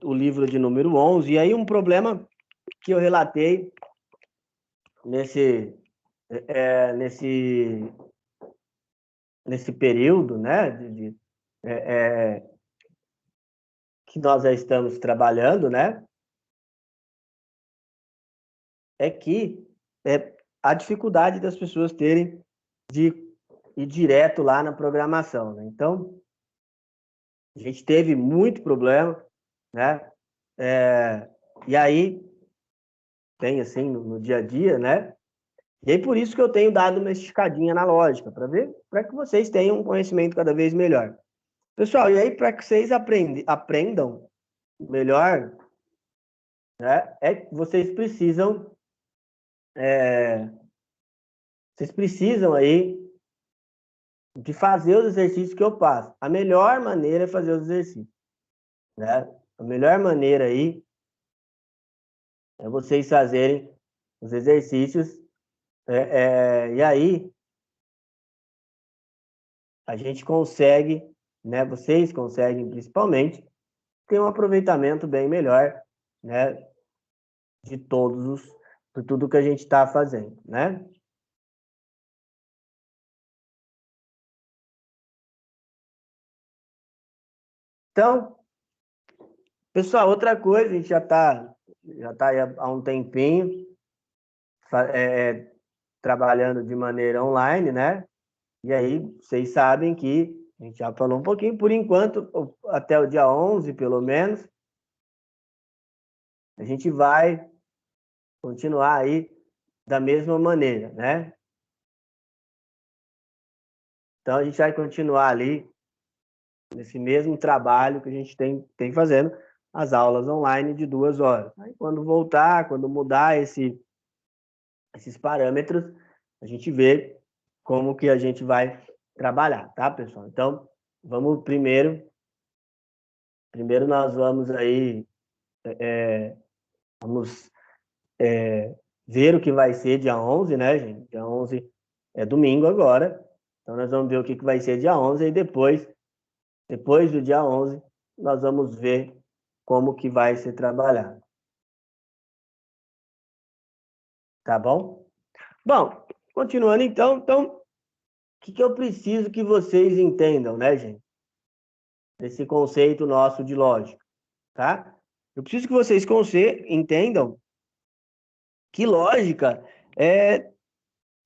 o livro de número 11, e aí um problema que eu relatei nesse período, né, que nós já estamos trabalhando, né, é que a dificuldade das pessoas terem de ir direto lá na programação, né? Então, a gente teve muito problema, né? E aí, tem assim, no dia a dia, né? E aí, por isso que eu tenho dado uma esticadinha na lógica, para que vocês tenham um conhecimento cada vez melhor. Pessoal, e aí, para que vocês aprendam melhor, né? Vocês precisam aí de fazer os exercícios que eu passo. A melhor maneira é fazer os exercícios, né? A melhor maneira aí é vocês fazerem os exercícios, e aí a gente consegue, né? Vocês conseguem principalmente ter um aproveitamento bem melhor, né? De tudo que a gente está fazendo, né? Então, pessoal, outra coisa, a gente já tá aí há um tempinho trabalhando de maneira online, né? E aí, vocês sabem que a gente já falou um pouquinho, por enquanto, até o dia 11, pelo menos, a gente vai continuar aí da mesma maneira, né? Então, a gente vai continuar ali nesse mesmo trabalho que a gente tem fazendo as aulas online de 2 horas. Aí, quando voltar, quando mudar esses parâmetros, a gente vê como que a gente vai trabalhar, tá, pessoal? Então, vamos primeiro nós vamos aí, vamos ver o que vai ser dia 11, né, gente? Dia 11 é domingo agora, então nós vamos ver o que vai ser dia 11 e depois do dia 11, nós vamos ver como que vai ser trabalhado. Tá bom? Bom, continuando então, o que eu preciso que vocês entendam, né, gente? Esse conceito nosso de lógica, tá? Eu preciso que vocês entendam que lógica é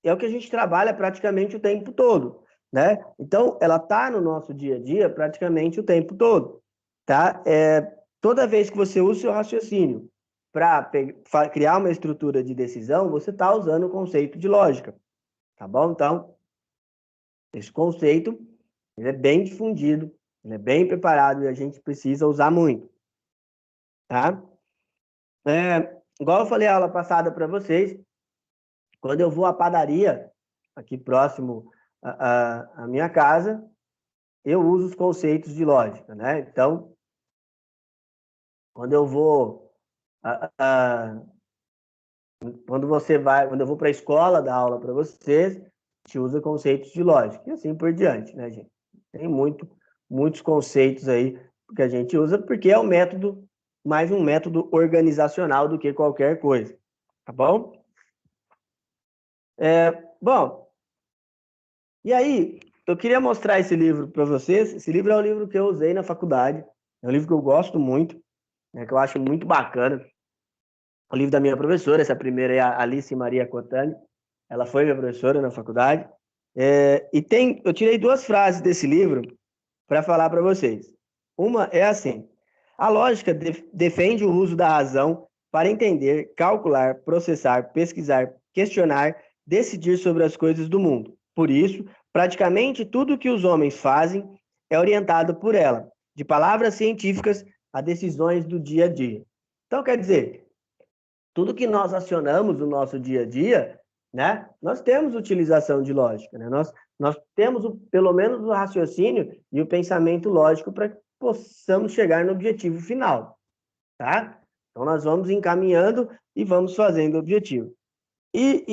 o que a gente trabalha praticamente o tempo todo, né? Então, ela está no nosso dia a dia praticamente o tempo todo, tá? Toda vez que você usa o seu raciocínio para criar uma estrutura de decisão, você está usando o conceito de lógica, tá bom? Então, esse conceito ele é bem difundido, ele é bem preparado e a gente precisa usar muito, tá? Igual eu falei a aula passada para vocês, quando eu vou à padaria, aqui próximo à minha casa, eu uso os conceitos de lógica, né? Então, quando eu vou quando eu vou para a escola dar aula para vocês, a gente usa conceitos de lógica e assim por diante, né, gente? Tem muitos conceitos aí que a gente usa porque é mais um método organizacional do que qualquer coisa, tá bom? Bom, e aí, eu queria mostrar esse livro para vocês. Esse livro é um livro que eu usei na faculdade, é um livro que eu gosto muito, né, que eu acho muito bacana. O livro da minha professora, essa primeira é a Alice Maria Cotani, ela foi minha professora na faculdade. Eu tirei 2 frases desse livro para falar para vocês. Uma é assim: a lógica defende o uso da razão para entender, calcular, processar, pesquisar, questionar, decidir sobre as coisas do mundo. Por isso, praticamente tudo que os homens fazem é orientado por ela, de palavras científicas a decisões do dia a dia. Então, quer dizer, tudo que nós acionamos no nosso dia a dia, né, nós temos utilização de lógica, né? Nós temos pelo menos o raciocínio e o pensamento lógico para que possamos chegar no objetivo final, tá? Então, nós vamos encaminhando e vamos fazendo o objetivo. E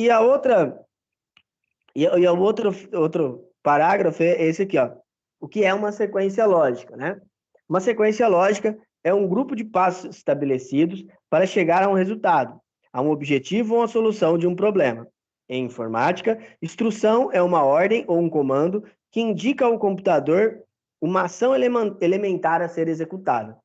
o outro parágrafo é esse aqui, ó. O que é uma sequência lógica, né? Uma sequência lógica é um grupo de passos estabelecidos para chegar a um resultado, a um objetivo ou a solução de um problema. Em informática, instrução é uma ordem ou um comando que indica ao computador uma ação elementar a ser executada.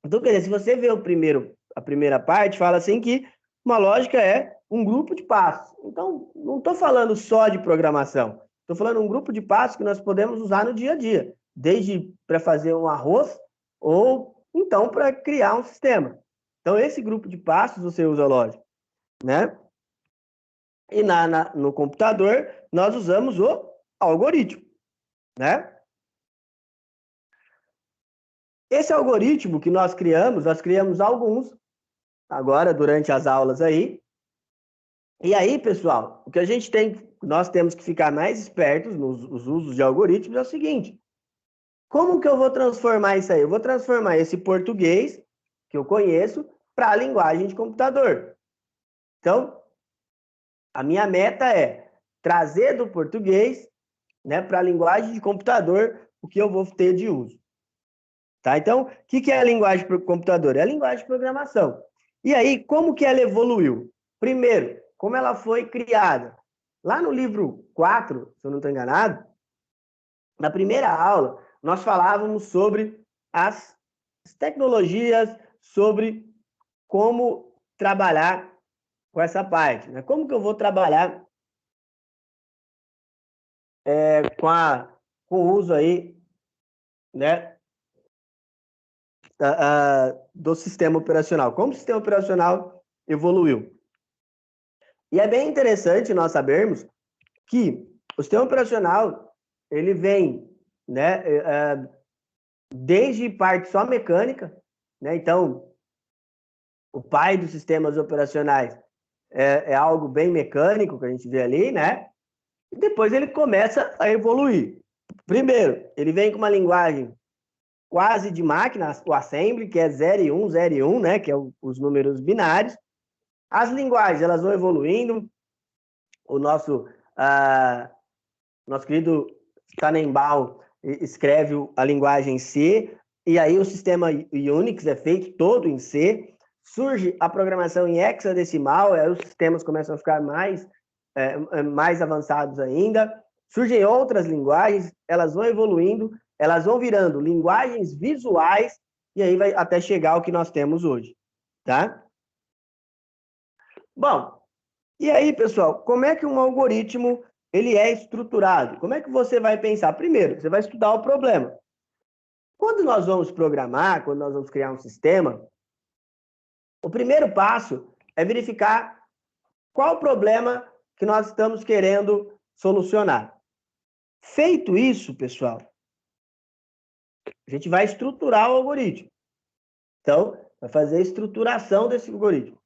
Então, quer dizer, se você vê a primeira parte, fala assim que uma lógica é um grupo de passos. Então, não estou falando só de programação. Estou falando um grupo de passos que nós podemos usar no dia a dia, desde para fazer um arroz ou então para criar um sistema. Então, esse grupo de passos você usa lógica, né? E no computador, nós usamos o algoritmo, né? Esse algoritmo que nós criamos alguns agora durante as aulas aí. E aí, pessoal, o que nós temos que ficar mais espertos nos usos de algoritmos é o seguinte: como que eu vou transformar isso aí? Eu vou transformar esse português que eu conheço para a linguagem de computador. Então, a minha meta é trazer do português, né, para a linguagem de computador o que eu vou ter de uso. Tá? Então, o que é a linguagem para o computador? É a linguagem de programação. E aí, como que ela evoluiu? Primeiro, como ela foi criada. Lá no livro 4, se eu não estou enganado, na primeira aula, nós falávamos sobre as tecnologias, sobre como trabalhar com essa parte. Né? Como que eu vou trabalhar com o uso aí, né, do sistema operacional. Como o sistema operacional evoluiu. E é bem interessante nós sabermos que o sistema operacional, ele vem, né, desde parte só mecânica, né? Então, o pai dos sistemas operacionais é algo bem mecânico que a gente vê ali, né? E depois ele começa a evoluir. Primeiro, ele vem com uma linguagem quase de máquina, o assembly, que é 0 e 1, 0 e 1, né? Que é os números binários. As linguagens, elas vão evoluindo. O nosso querido Tannenbaum escreve a linguagem C, e aí o sistema Unix é feito todo em C. Surge a programação em hexadecimal, aí os sistemas começam a ficar mais avançados ainda. Surgem outras linguagens, elas vão evoluindo, elas vão virando linguagens visuais, e aí vai até chegar ao que nós temos hoje, tá? Bom, e aí, pessoal, como é que um algoritmo ele é estruturado? Como é que você vai pensar? Primeiro, você vai estudar o problema. Quando nós vamos programar, quando nós vamos criar um sistema, o primeiro passo é verificar qual o problema que nós estamos querendo solucionar. Feito isso, pessoal, a gente vai estruturar o algoritmo. Então, vai fazer a estruturação desse algoritmo.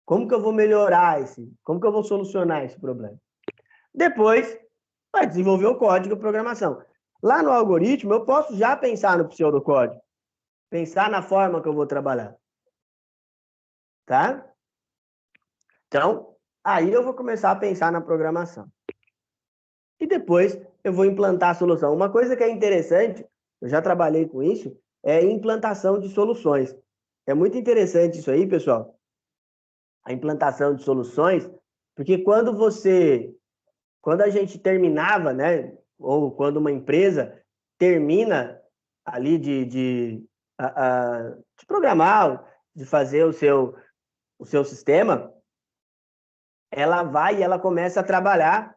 Como que eu vou melhorar como que eu vou solucionar esse problema? Depois, vai desenvolver o código de programação. Lá no algoritmo, eu posso já pensar no pseudocódigo, pensar na forma que eu vou trabalhar. Tá? Então, aí eu vou começar a pensar na programação. E depois eu vou implantar a solução. Uma coisa que é interessante, eu já trabalhei com isso, é implantação de soluções. É muito interessante isso aí, pessoal. A implantação de soluções, porque quando a gente terminava, né, ou quando uma empresa termina ali de programar, de fazer o seu sistema, ela vai e ela começa a trabalhar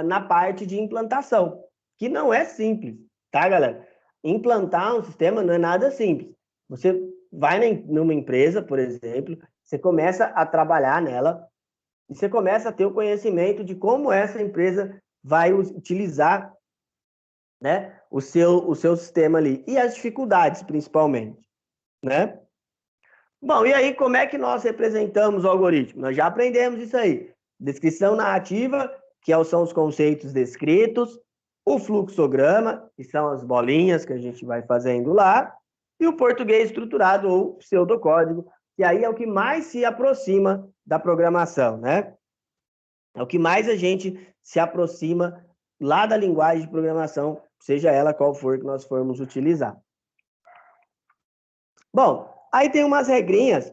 na parte de implantação, que não é simples, tá, galera? Implantar um sistema não é nada simples. Você vai numa empresa, por exemplo, você começa a trabalhar nela, e você começa a ter o conhecimento de como essa empresa vai utilizar, né, o seu sistema ali. E as dificuldades, principalmente, né? Bom, e aí como é que nós representamos o algoritmo? Nós já aprendemos isso aí. Descrição narrativa, que são os conceitos descritos, o fluxograma, que são as bolinhas que a gente vai fazendo lá, e o português estruturado, ou pseudocódigo, que aí é o que mais se aproxima da programação, né? É o que mais a gente se aproxima lá da linguagem de programação, seja ela qual for que nós formos utilizar. Bom, aí tem umas regrinhas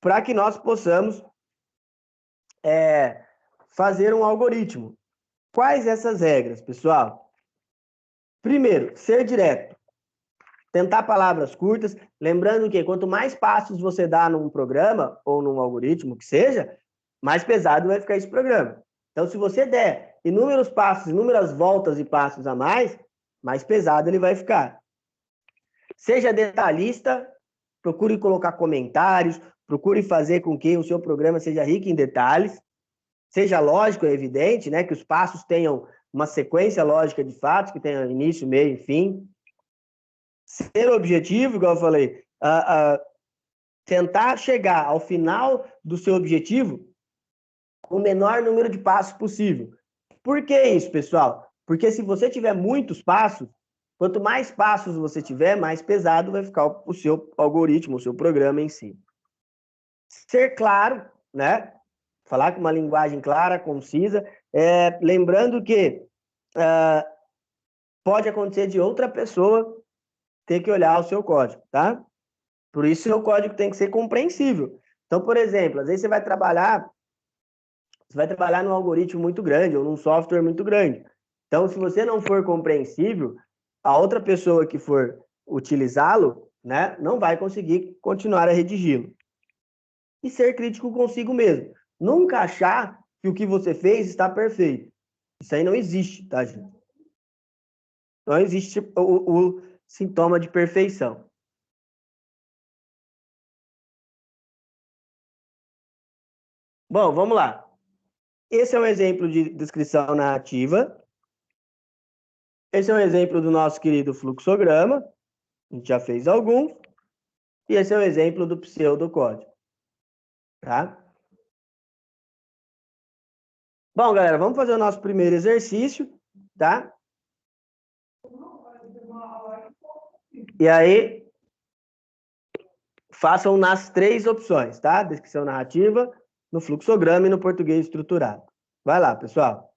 para que nós possamos fazer um algoritmo. Quais essas regras, pessoal? Primeiro, ser direto. Tentar palavras curtas, lembrando que quanto mais passos você dá num programa ou num algoritmo que seja, mais pesado vai ficar esse programa. Então, se você der inúmeros passos, inúmeras voltas e passos a mais pesado ele vai ficar. Seja detalhista, procure colocar comentários, procure fazer com que o seu programa seja rico em detalhes, seja lógico, é evidente, né, que os passos tenham uma sequência lógica de fatos, que tenha início, meio e fim. Ser objetivo, igual eu falei, tentar chegar ao final do seu objetivo com o menor número de passos possível. Por que isso, pessoal? Porque se você tiver muitos passos, quanto mais passos você tiver, mais pesado vai ficar o seu algoritmo, o seu programa em si. Ser claro, né? Falar com uma linguagem clara, concisa, lembrando que pode acontecer de outra pessoa ter que olhar o seu código, tá? Por isso, o seu código tem que ser compreensível. Então, por exemplo, às vezes você vai trabalhar num algoritmo muito grande ou num software muito grande. Então, se você não for compreensível, a outra pessoa que for utilizá-lo, né, não vai conseguir continuar a redigi-lo. E ser crítico consigo mesmo. Nunca achar que o que você fez está perfeito. Isso aí não existe, tá, gente? Não existe o sintoma de perfeição. Bom, vamos lá. Esse é um exemplo de descrição narrativa. Esse é um exemplo do nosso querido fluxograma. A gente já fez alguns. E esse é um exemplo do pseudocódigo. Tá? Bom, galera, vamos fazer o nosso primeiro exercício, tá? E aí, façam nas 3 opções, tá? Descrição narrativa, no fluxograma e no português estruturado. Vai lá, pessoal.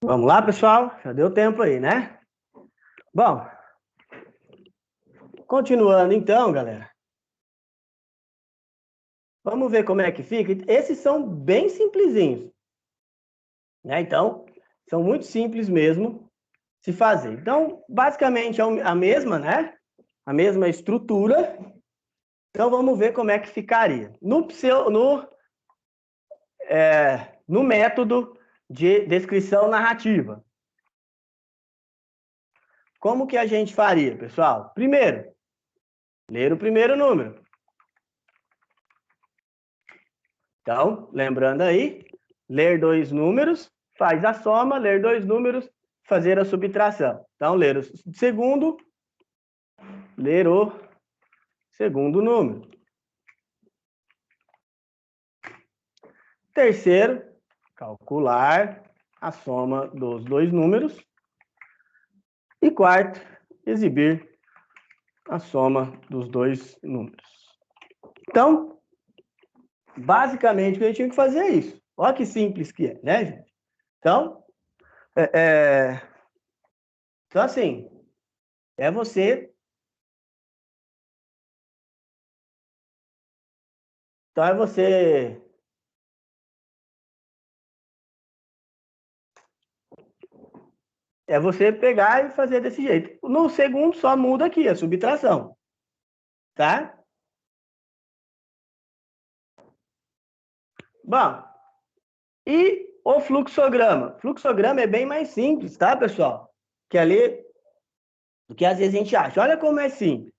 Vamos lá, pessoal? Já deu tempo aí, né? Bom, continuando então, galera. Vamos ver como é que fica. Esses são bem simplesinhos, né? Então, são muito simples mesmo se fazer. Então, basicamente é a mesma, né? A mesma estrutura. Então, vamos ver como é que ficaria. No método de descrição narrativa. Como que a gente faria, pessoal? Primeiro, ler o primeiro número. Então, lembrando aí, ler dois números, faz a soma, ler dois números, fazer a subtração. Então, ler o segundo número. Terceiro, calcular a soma dos dois números. E quarto, exibir a soma dos dois números. Então, basicamente, o que a gente tinha que fazer é isso. Olha que simples que é, né, gente? Então, então assim, é você... Então, é você pegar e fazer desse jeito. No segundo, só muda aqui, a subtração. Tá? Bom, e o fluxograma? Fluxograma é bem mais simples, tá, pessoal? Que ali, do que às vezes a gente acha. Olha como é simples.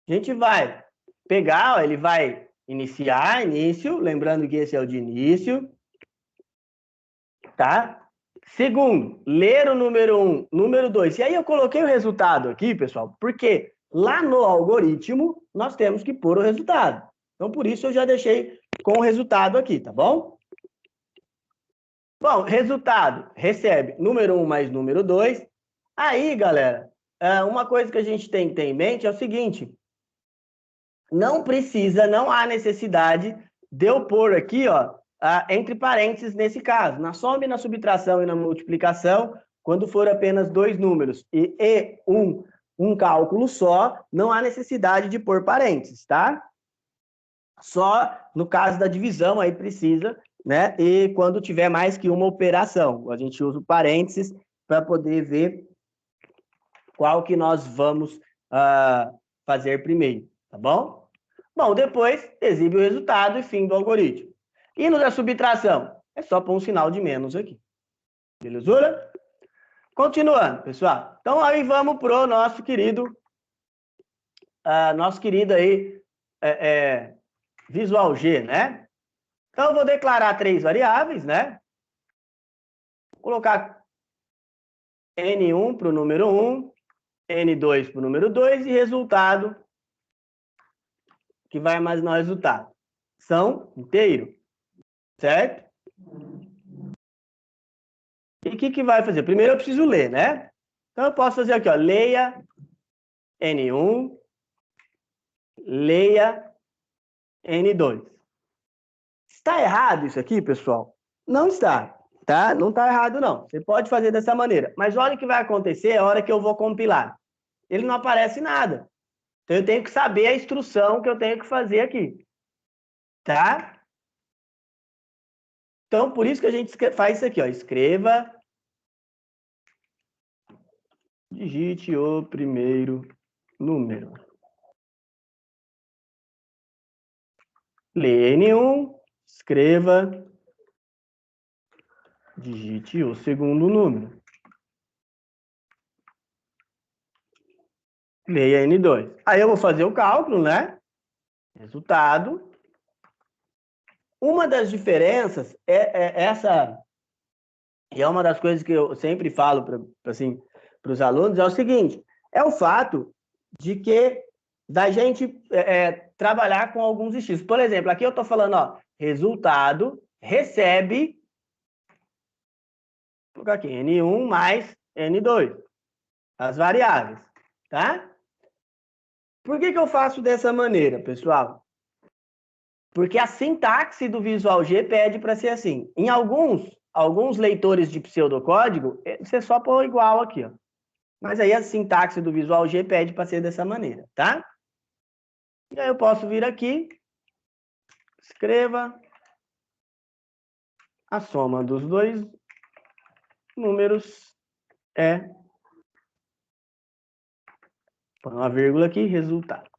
A gente vai pegar, ó, ele vai iniciar, início, lembrando que esse é o de início, tá? Segundo, ler o número 1, número 2. E aí eu coloquei o resultado aqui, pessoal, porque lá no algoritmo nós temos que pôr o resultado. Então, por isso eu já deixei com o resultado aqui, tá bom? Bom, resultado, recebe número 1 mais número 2. Aí, galera, uma coisa que a gente tem que ter em mente é o seguinte, não há necessidade de eu pôr aqui, ó, entre parênteses nesse caso, na soma e na subtração e na multiplicação, quando for apenas dois números e um cálculo só, não há necessidade de pôr parênteses, tá? Só no caso da divisão aí precisa, né? E quando tiver mais que uma operação, a gente usa o parênteses para poder ver qual que nós vamos fazer primeiro, tá bom? Bom, depois exibe o resultado e fim do algoritmo. E no da subtração? É só pôr um sinal de menos aqui. Belezura? Continuando, pessoal. Então, aí vamos pro nosso querido aí, Visual G, né? Então, eu vou declarar três variáveis, né? Vou colocar N1 para o número 1, N2 para o número 2 e resultado que vai armazenar o resultado. São inteiro, certo? E o que vai fazer? Primeiro eu preciso ler, né? Então eu posso fazer aqui, ó, leia N1, leia N2. Está errado isso aqui, pessoal? Não está, tá? Não está errado, não. Você pode fazer dessa maneira. Mas olha o que vai acontecer a hora que eu vou compilar. Ele não aparece nada. Então eu tenho que saber a instrução que eu tenho que fazer aqui. Tá? Então, por isso que a gente faz isso aqui, ó. Escreva, digite o primeiro número. Leia N1, escreva, digite o segundo número. Leia N2. Aí eu vou fazer o cálculo, né? Resultado. Uma das diferenças é essa, e é uma das coisas que eu sempre falo para os alunos, é o seguinte, é o fato de que da gente trabalhar com alguns estilos. Por exemplo, aqui eu estou falando, ó, resultado recebe, vou colocar aqui, N1 mais N2, as variáveis, tá? Por que eu faço dessa maneira, pessoal? Porque a sintaxe do Visual G pede para ser assim. Em alguns alguns leitores de pseudocódigo, você só põe igual aqui, ó. Mas aí a sintaxe do Visual G pede para ser dessa maneira, tá? E aí eu posso vir aqui, escreva a soma dos dois números é, põe uma vírgula aqui, resultado.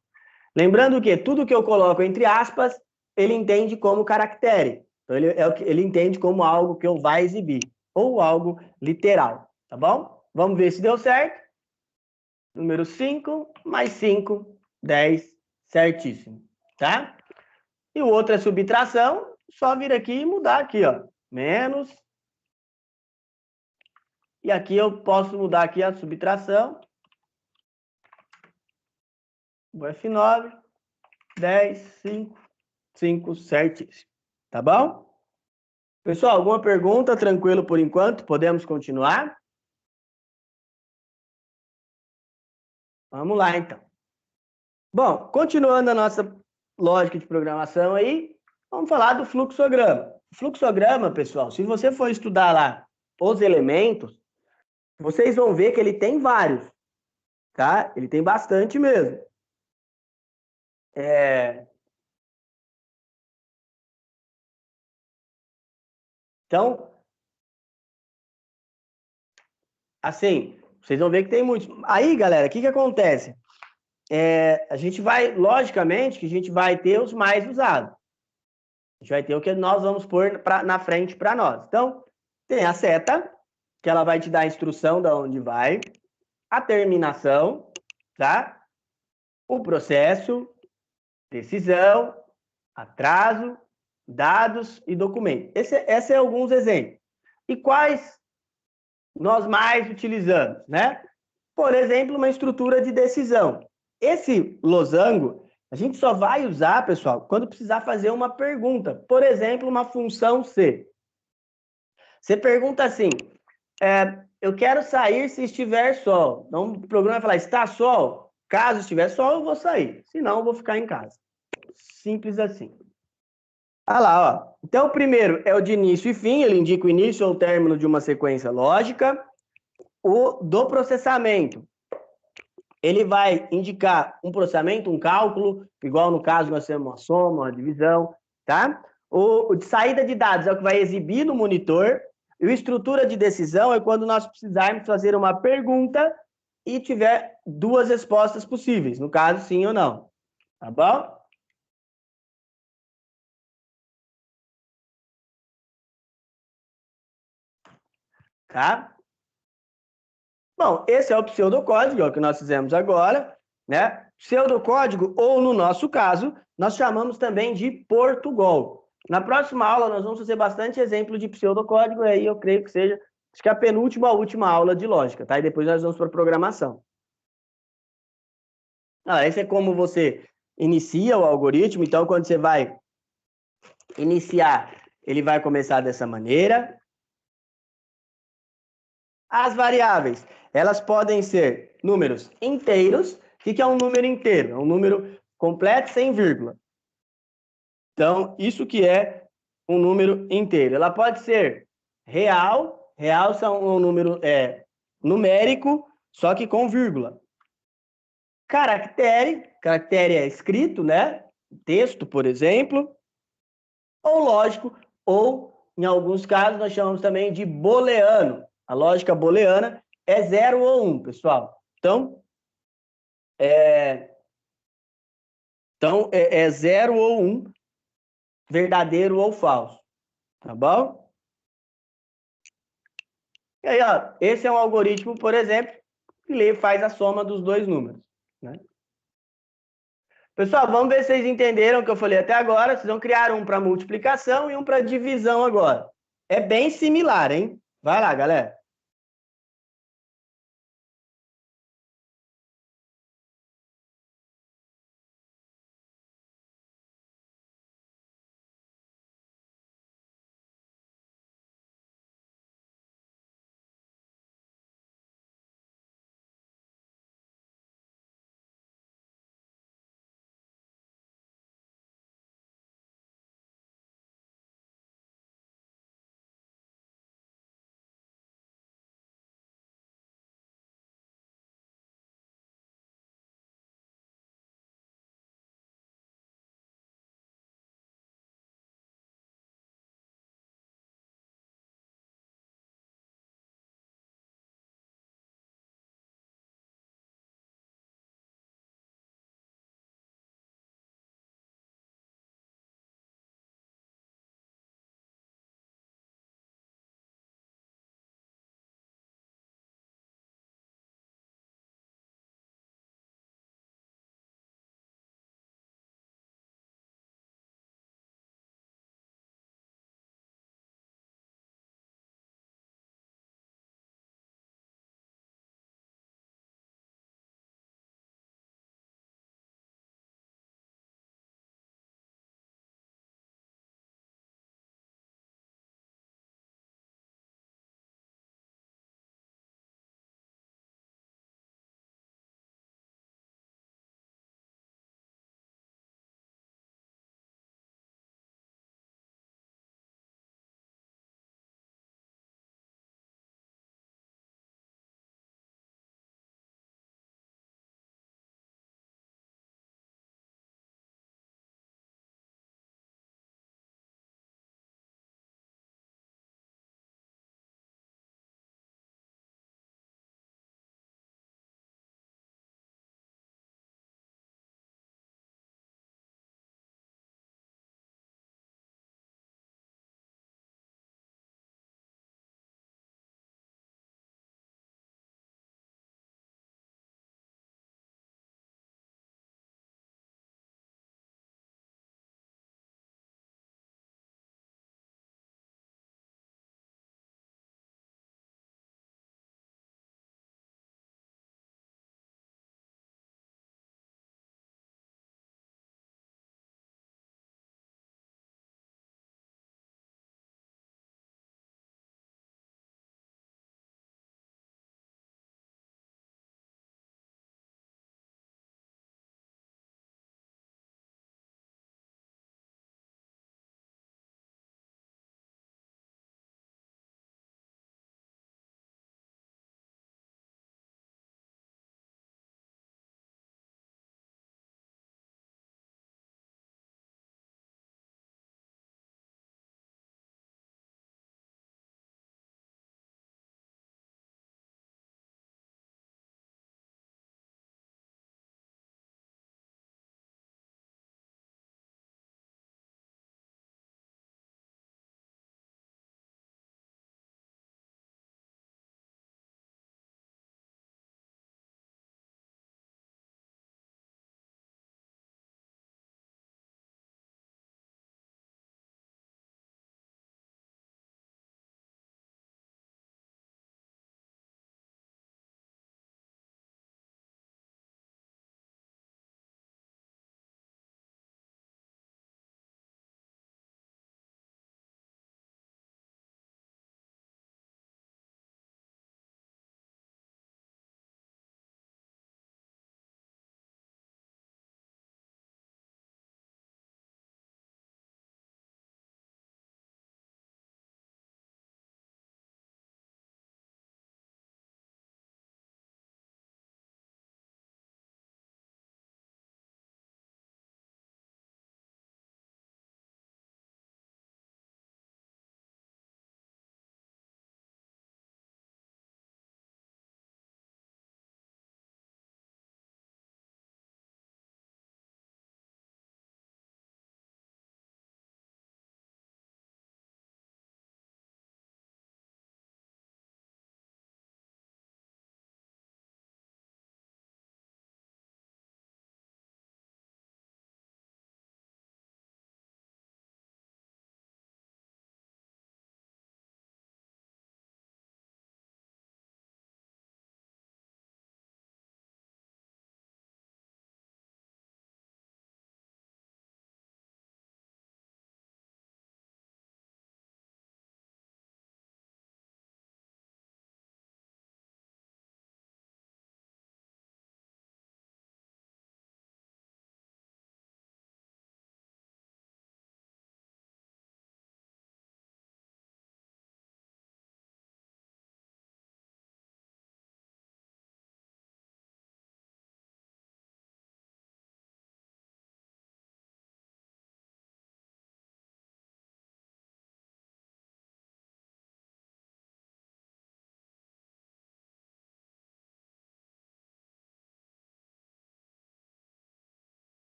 Lembrando que tudo que eu coloco entre aspas, ele entende como caractere. Então, ele entende como algo que eu vá exibir, ou algo literal, tá bom? Vamos ver se deu certo. Número 5 mais 5, 10, certíssimo, tá? E o outro é subtração, só vir aqui e mudar aqui, ó, menos. E aqui eu posso mudar aqui a subtração. O F9, 10, 5, 5, certíssimo. Tá bom? Pessoal, alguma pergunta? Tranquilo por enquanto? Podemos continuar? Vamos lá, então. Bom, continuando a nossa lógica de programação aí, vamos falar do fluxograma. O fluxograma, pessoal, se você for estudar lá os elementos, vocês vão ver que ele tem vários, tá? Ele tem bastante mesmo. Então, assim, vocês vão ver que tem muitos. Aí, galera, o que acontece? A gente vai, logicamente, que a gente vai ter os mais usados. A gente vai ter o que nós vamos pôr na frente para nós. Então, tem a seta, que ela vai te dar a instrução de onde vai, a terminação, tá? O processo, decisão, atraso, dados e documento. Esses são alguns exemplos. E quais nós mais utilizamos, né? Por exemplo, uma estrutura de decisão. Esse losango, a gente só vai usar, pessoal, quando precisar fazer uma pergunta. Por exemplo, uma função C. Você pergunta assim, eu quero sair se estiver sol. Então, o programa vai falar, está sol? Caso estiver sol, eu vou sair. Se não, eu vou ficar em casa. Simples assim. Ah lá, ó. Então, o primeiro é o de início e fim, ele indica o início ou o término de uma sequência lógica. O do processamento, ele vai indicar um processamento, um cálculo, igual no caso nós temos uma soma, uma divisão, tá? O de saída de dados é o que vai exibir no monitor, e o estrutura de decisão é quando nós precisarmos fazer uma pergunta e tiver duas respostas possíveis, no caso, sim ou não, tá bom? Tá? Bom, esse é o pseudocódigo, é o que nós fizemos agora, né? Pseudocódigo, ou no nosso caso, nós chamamos também de Portugal. Na próxima aula, nós vamos fazer bastante exemplo de pseudocódigo, e aí eu creio que seja, acho que a penúltima, a última aula de lógica, tá? E depois nós vamos para programação. Esse é como você inicia o algoritmo, então quando você vai iniciar, ele vai começar dessa maneira. As variáveis, elas podem ser números inteiros. O que é um número inteiro? É um número completo sem vírgula. Então, isso que é um número inteiro. Ela pode ser real, real são um número numérico, só que com vírgula. Caractere, caractere é escrito, né? Texto, por exemplo. Ou lógico, ou, em alguns casos, nós chamamos também de booleano. A lógica booleana é 0 ou 1, pessoal. Então, é 0 ou 1, verdadeiro ou falso. Tá bom? E aí, ó, esse é um algoritmo, por exemplo, que faz a soma dos dois números. Né? Pessoal, vamos ver se vocês entenderam o que eu falei até agora. Vocês vão criar um para multiplicação e um para divisão agora. É bem similar, hein? Vai lá, galera.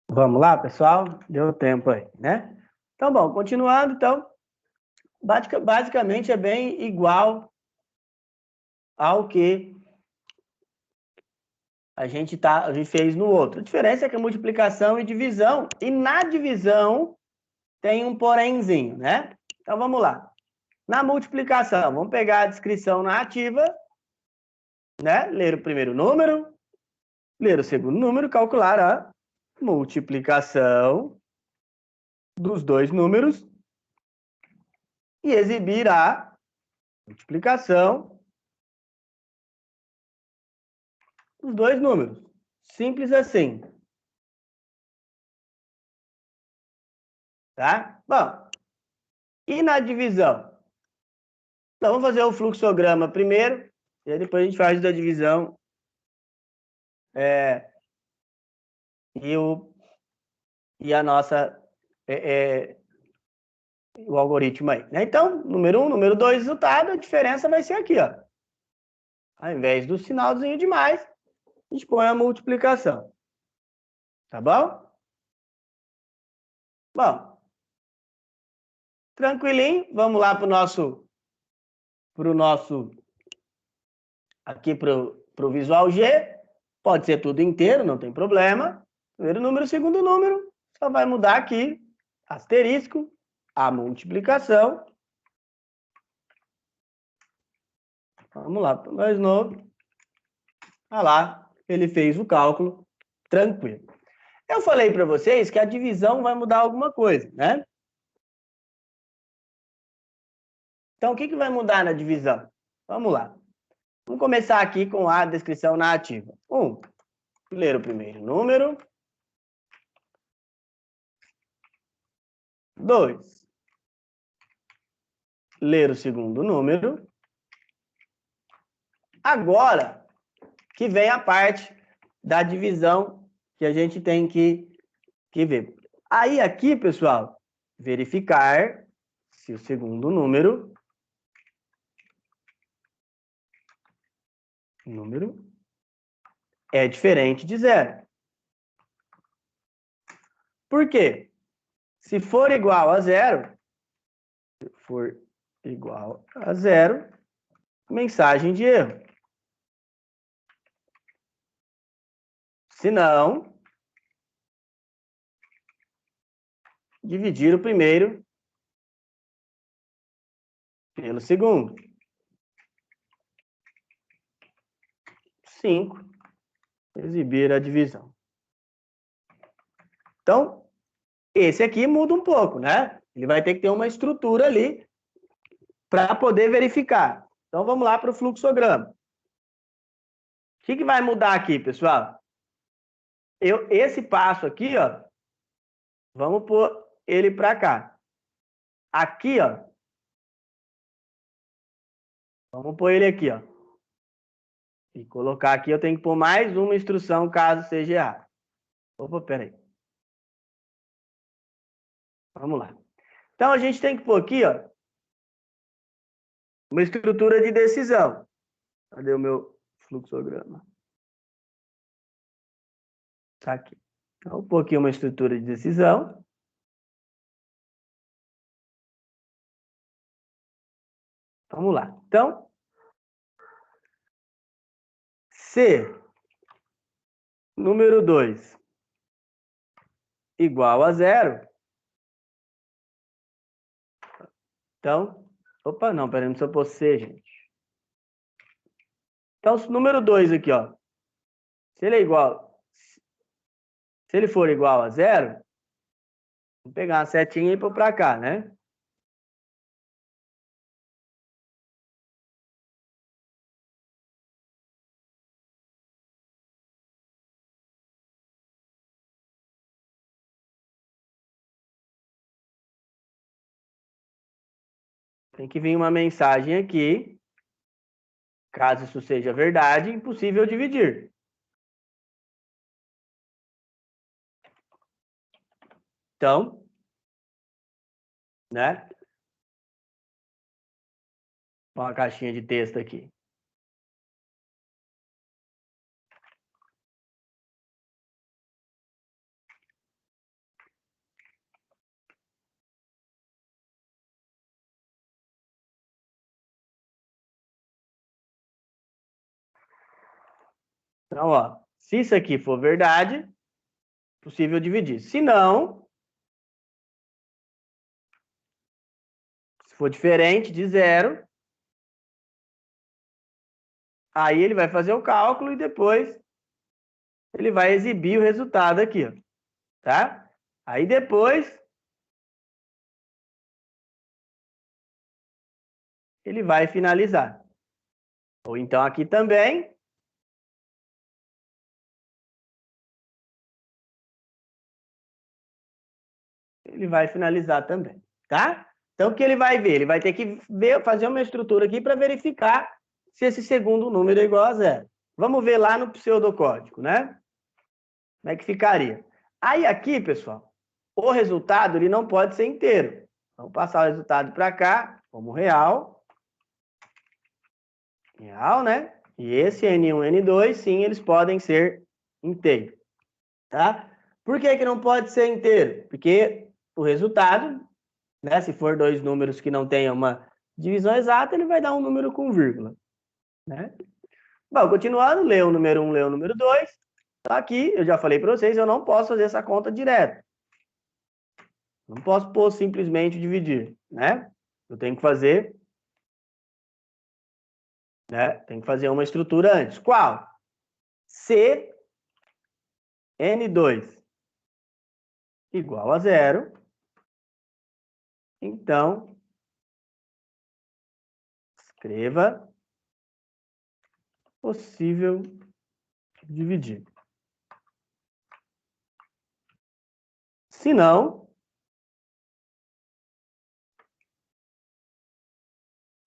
Vamos lá, pessoal? Deu tempo aí, né? Então, bom, continuando, então, basicamente é bem igual ao que a gente fez no outro. A diferença é que a multiplicação e divisão, e na divisão tem um porémzinho, né? Então, vamos lá. Na multiplicação, vamos pegar a descrição narrativa, né? Ler o primeiro número, ler o segundo número, calcular a multiplicação dos dois números e exibir a multiplicação dos dois números. Simples assim. Tá? Bom, e na divisão? Então, vamos fazer o fluxograma primeiro, e aí depois a gente faz da divisão e a nossa o algoritmo aí, né? Então, número 1, número 2, resultado, a diferença vai ser aqui, ó. Ao invés do sinalzinho de mais, a gente põe a multiplicação. Tá bom? Bom, tranquilinho, vamos lá para o nosso aqui para o visual G. Pode ser tudo inteiro, não tem problema. Primeiro número, segundo número, só vai mudar aqui, asterisco, a multiplicação. Vamos lá, mais novo. Olha lá, ele fez o cálculo, tranquilo. Eu falei para vocês que a divisão vai mudar alguma coisa, né? Então, o que vai mudar na divisão? Vamos lá. Vamos começar aqui com a descrição narrativa. 1. Ler o primeiro número. 2. Ler o segundo número. Agora que vem a parte da divisão que a gente tem que ver. Aí aqui, pessoal, verificar se o segundo número é diferente de 0. Por quê? Se for igual a 0, mensagem de erro. Se não, dividir o primeiro pelo segundo. 5. Exibir a divisão. Então, esse aqui muda um pouco, né? Ele vai ter que ter uma estrutura ali para poder verificar. Então, vamos lá para o fluxograma. O que vai mudar aqui, pessoal? Esse passo aqui, ó, vamos pôr ele para cá. Aqui, ó, vamos pôr ele aqui, ó. E colocar aqui, eu tenho que pôr mais uma instrução, caso seja errado. Opa, peraí. Vamos lá. Então, a gente tem que pôr aqui, ó, uma estrutura de decisão. Cadê o meu fluxograma? Tá aqui. Então, vou pôr aqui uma estrutura de decisão. Vamos lá. Então, se número 2 igual a 0, então, opa, não, peraí, não precisa pôr C, gente. Então, o número 2 aqui, ó, se ele for igual a 0, vou pegar uma setinha e pôr para cá, né? Tem que vir uma mensagem aqui, caso isso seja verdade, impossível dividir. Então, né? Uma caixinha de texto aqui. Então, ó, se isso aqui for verdade, possível dividir. Se não, se for diferente de zero, aí ele vai fazer o cálculo e depois ele vai exibir o resultado aqui, ó, tá? Aí depois ele vai finalizar. Ou então aqui também. Ele vai finalizar também, tá? Então, o que ele vai ver? Ele vai ter que fazer uma estrutura aqui para verificar se esse segundo número é igual a zero. Vamos ver lá no pseudocódigo, né? Como é que ficaria? Aí aqui, pessoal, o resultado ele não pode ser inteiro. Vamos passar o resultado para cá, como real. Real, né? E esse N1 e N2, sim, eles podem ser inteiros, tá? Por que que não pode ser inteiro? Porque o resultado, né, se for dois números que não tenham uma divisão exata, ele vai dar um número com vírgula, né? Bom, continuando, lê o número 1, lê o número 2. Aqui, eu já falei para vocês, eu não posso fazer essa conta direto. Não posso pôr simplesmente dividir, né? Eu tenho que fazer, né? Tem que fazer uma estrutura antes. Qual? Se N2 igual a zero, então escreva possível dividir. Se não,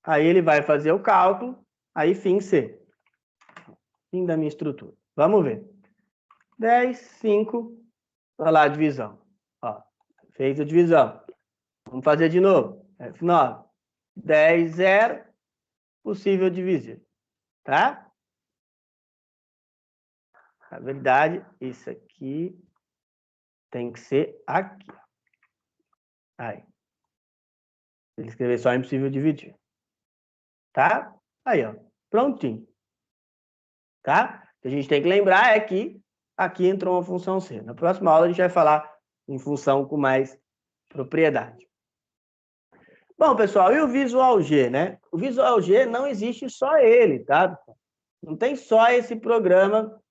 aí ele vai fazer o cálculo, aí fim C. Fim da minha estrutura. Vamos ver. 10, 5, olha lá a divisão. Ó, fez a divisão. Vamos fazer de novo. F9. 10, 0, possível dividir. Tá? Na verdade, isso aqui tem que ser aqui. Aí. Ele escrever só impossível dividir. Tá? Aí, ó. Prontinho. Tá? O que a gente tem que lembrar é que aqui entrou uma função C. Na próxima aula a gente vai falar em função com mais propriedade. Bom, pessoal, e o Visual G, né? O Visual G não existe só ele, tá? Não tem só esse programa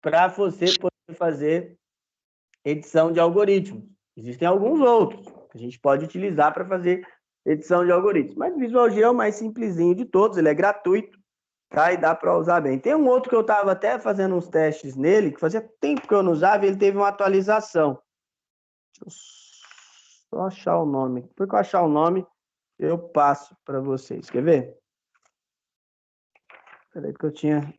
para você poder fazer edição de algoritmos. Existem alguns outros que a gente pode utilizar para fazer edição de algoritmos. Mas o Visual G é o mais simplesinho de todos, ele é gratuito, tá? E dá para usar bem. Tem um outro que eu estava até fazendo uns testes nele, que fazia tempo que eu não usava e ele teve uma atualização. Deixa eu só achar o nome. Depois que eu achar o nome, eu passo para vocês. Quer ver? Peraí que eu tinha...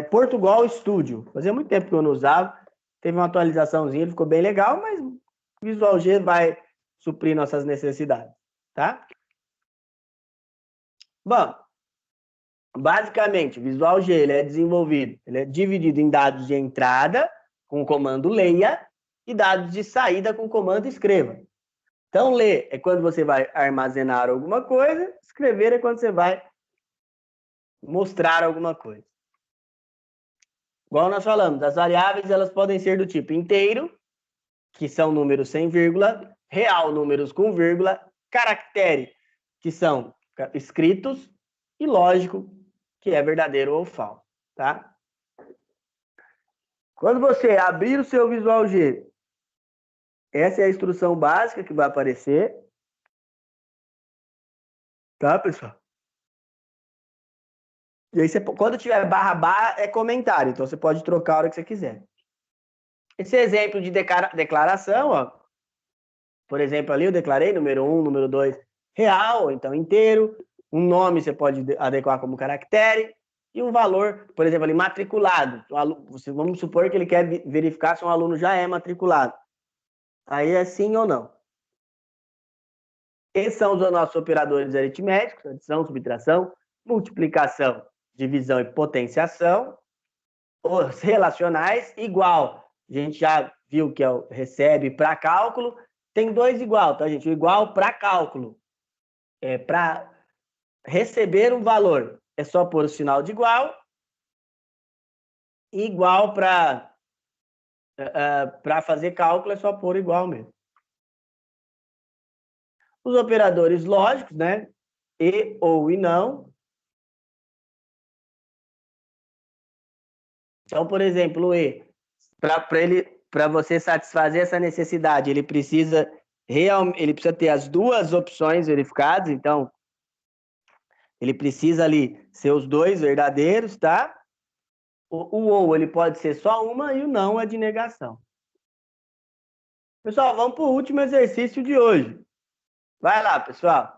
Portugal Studio. Fazia muito tempo que eu não usava. Teve uma atualizaçãozinha, ele ficou bem legal, mas o Visual G vai suprir nossas necessidades, tá? Bom, basicamente, o Visual G ele é desenvolvido, ele é dividido em dados de entrada, com o comando leia, e dados de saída com o comando escreva. Então, ler é quando você vai armazenar alguma coisa, escrever é quando você vai mostrar alguma coisa. Igual nós falamos, as variáveis elas podem ser do tipo inteiro, que são números sem vírgula, real, números com vírgula, caractere, que são escritos, e lógico, que é verdadeiro ou falso, tá? Quando você abrir o seu Visual G, essa é a instrução básica que vai aparecer, tá, pessoal? E aí, quando tiver barra, é comentário, então você pode trocar a hora que você quiser. Esse exemplo de declaração, ó, por exemplo, ali eu declarei número 1, número 2, real, então inteiro. Um nome você pode adequar como caractere. E um valor, por exemplo, ali, matriculado. Vamos supor que ele quer verificar se um aluno já é matriculado. Aí é sim ou não. Esses são os nossos operadores aritméticos: adição, subtração, multiplicação, divisão e potenciação. Os relacionais, igual. A gente já viu que é o recebe para cálculo. Tem dois igual, tá, gente? O igual para cálculo. Para receber um valor, é só pôr o sinal de igual. igual para fazer cálculo é só pôr igual mesmo. Os operadores lógicos, né? E, ou e não. Então, por exemplo, o e, para você satisfazer essa necessidade, ele precisa ter as duas opções verificadas, então ele precisa ali ser os dois verdadeiros, tá? O ou ele pode ser só uma e o não é de negação. Pessoal, vamos para o último exercício de hoje. Vai lá, pessoal.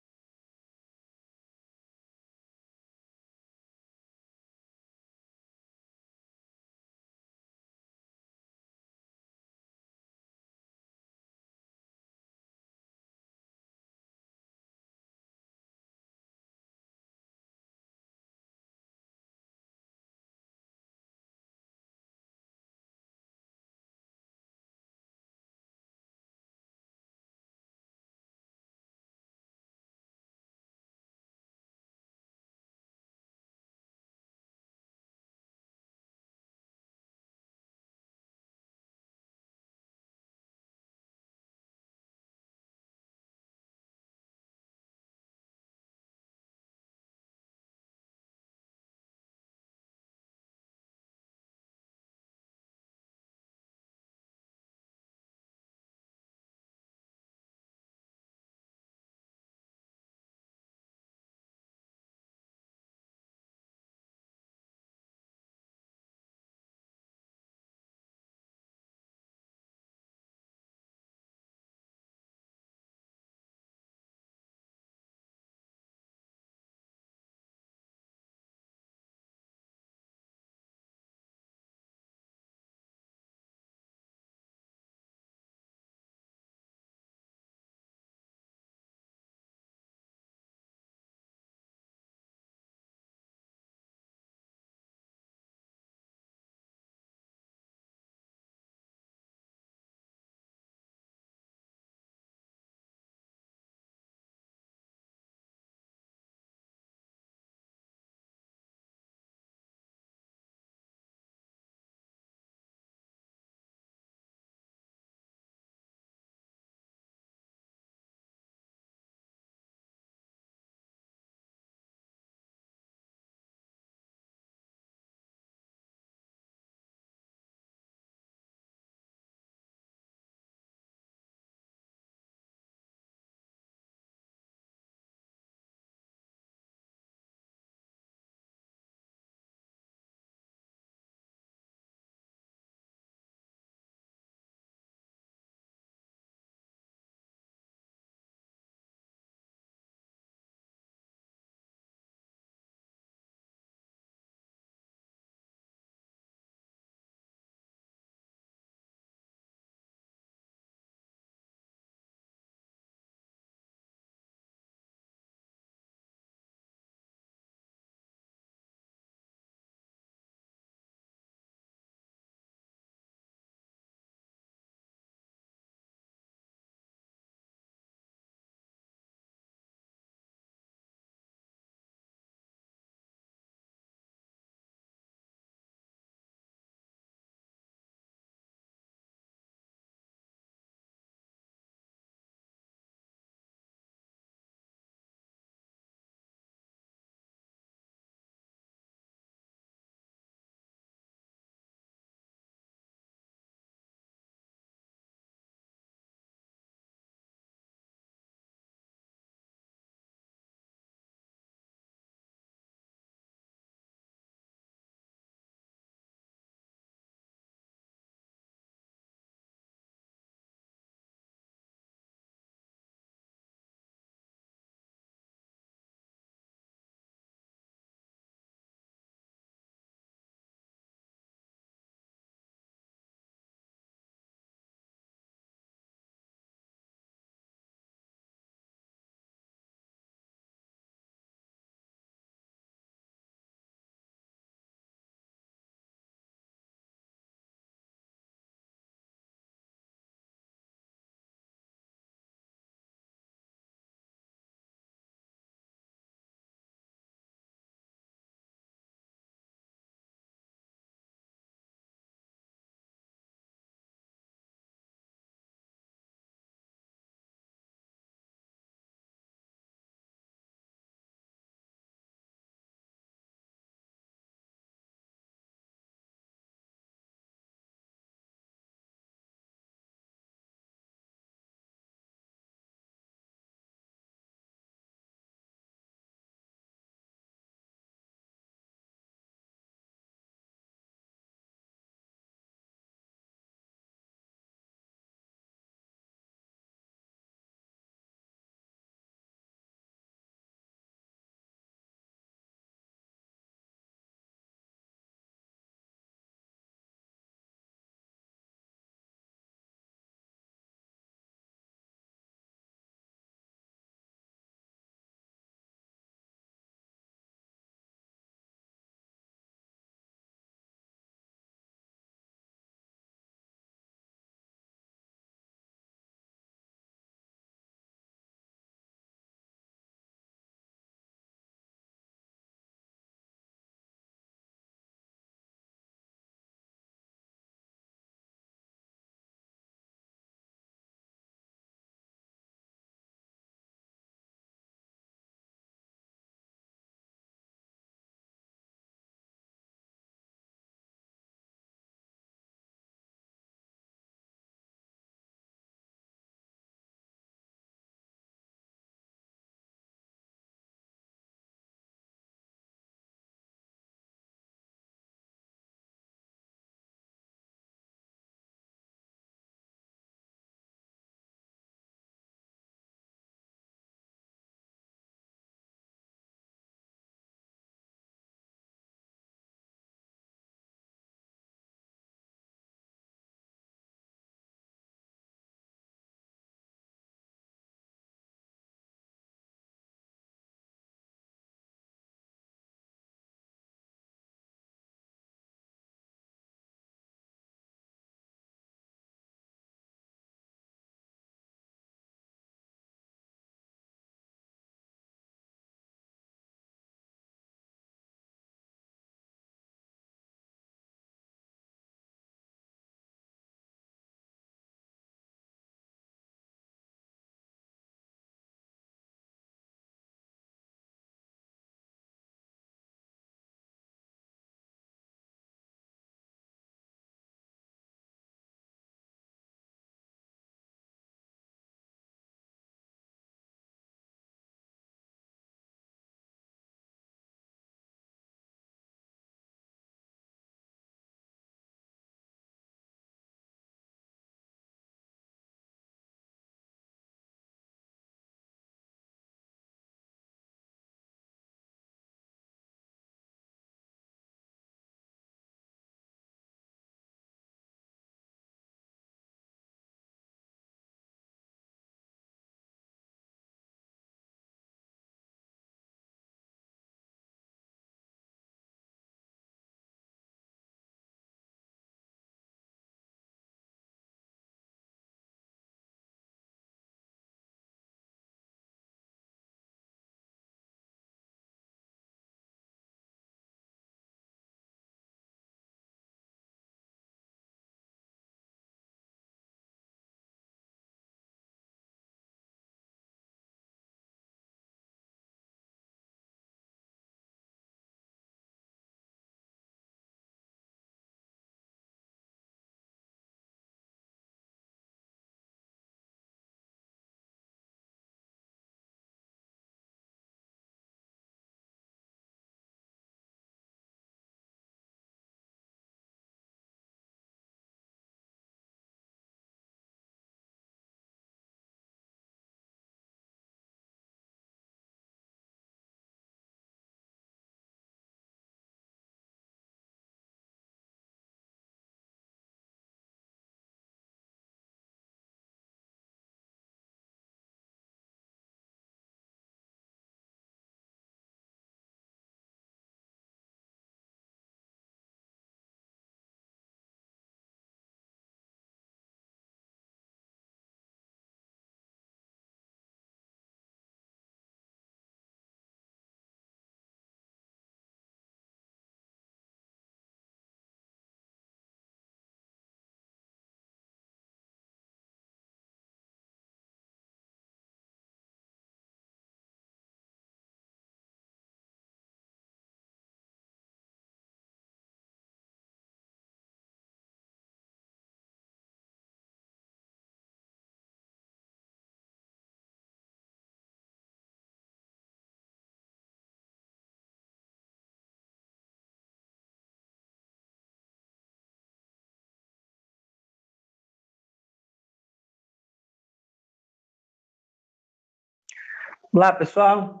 Olá, pessoal.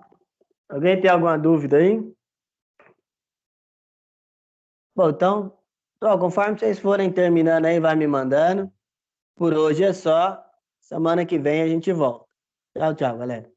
Alguém tem alguma dúvida aí? Bom, então, conforme vocês forem terminando aí, vai me mandando. Por hoje é só. Semana que vem a gente volta. Tchau, tchau, galera.